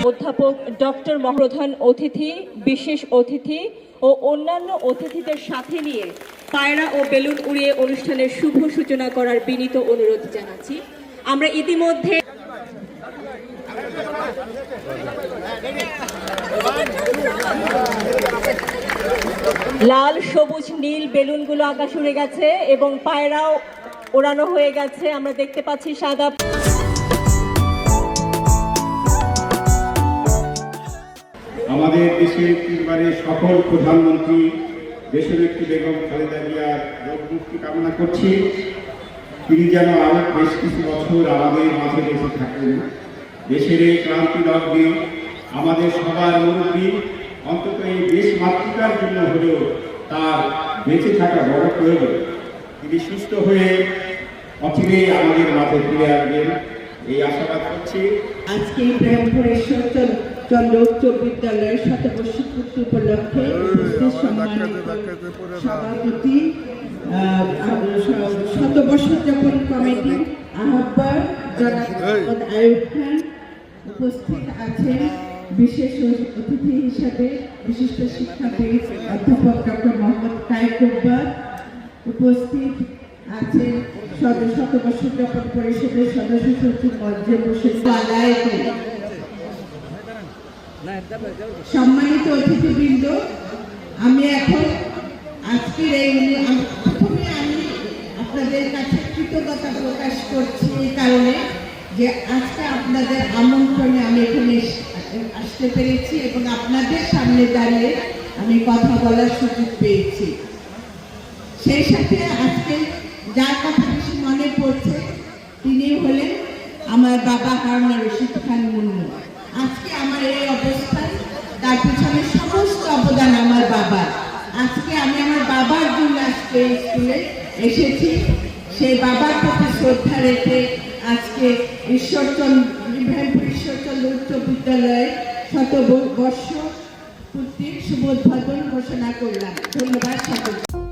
অধ্যাপক ডক্টর প্রধান অতিথি, বিশেষ অতিথি ও অন্যান্য অতিথিদের সাথে নিয়ে পায়রা ও বেলুন উড়িয়ে অনুষ্ঠানের শুভ সূচনা করার বিনীত অনুরোধ জানাচ্ছি। আমরা ইতিমধ্যে লাল, সবুজ, নীল বেলুনগুলো আকাশ উড়ে গেছে এবং পায়রাও ওড়ানো হয়ে গেছে। আমরা দেখতে পাচ্ছি সাদা। আমাদের দেশের তিনবারের সফল প্রধানমন্ত্রী দেশনেত্রী বেগম খালেদা জিয়ার রোগ মুক্তি কামনা করছি। তিনি যেন আরো বেশ কিছু বছর আমাদের মাঝে বেঁচে থাকেন। দেশের এই ক্রান্তি লগ্নে আমাদের সবার মুরব্বী অন্তত এই দেশ মাতৃকার জন্য হলেও তার বেঁচে থাকা বড় প্রয়োজন। তিনি সুস্থ হয়ে অচিরেই আমাদের মাঝে ফিরে আসবেন এই আশাবাদ করছি। আজকে ইব্রাহিমপুর ঈশ্বরচন্দ্র উচ্চ বিদ্যালয়ের শতবর্ষ পূর্তি উপলক্ষে সভাপতি, শতবর্ষ যাপন কমিটির আহ্বায়ক জনাব আয়ুব খান, উপস্থিত আছেন বিশেষ অতিথি হিসাবে বিশিষ্ট শিক্ষাবিদ অধ্যাপক ডক্টর মোহাম্মদ কায়কোব্বার, উপস্থিত আছেন শতবর্ষ যাপন পরিষদের সদস্য সচিব মজ্জে বসে, সম্মানিত অতিথিবৃন্দ, আমি এখন আজকের প্রথমে আমি আপনাদের কাছে কৃতজ্ঞতা প্রকাশ করছি এই কারণে যে আজকে আপনাদের আমন্ত্রণে আমি এখানে আসতে পেরেছি এবং আপনাদের সামনে দাঁড়িয়ে আমি কথা বলার সুযোগ পেয়েছি। সেই সাথে আজকে যার কথা বেশি মনে পড়ছে তিনি হলেন আমার বাবা হারুনা রশিদ খান মুন্নু। আজকে আমার এই অবস্থায় তার পিছনে সমস্ত অবদান আমার বাবার। আজকে আমি আমার বাবার জন্য আজকে স্কুলে এসেছি। সেই বাবার প্রতি শ্রদ্ধা রেখে আজকে ইব্রাহিমপুর ঈশ্বরচন্দ্র উচ্চ বিদ্যালয়ে শতবর্ষ পূর্তির শুভ উদ্বোধন ঘোষণা করলাম। ধন্যবাদ সকলকে।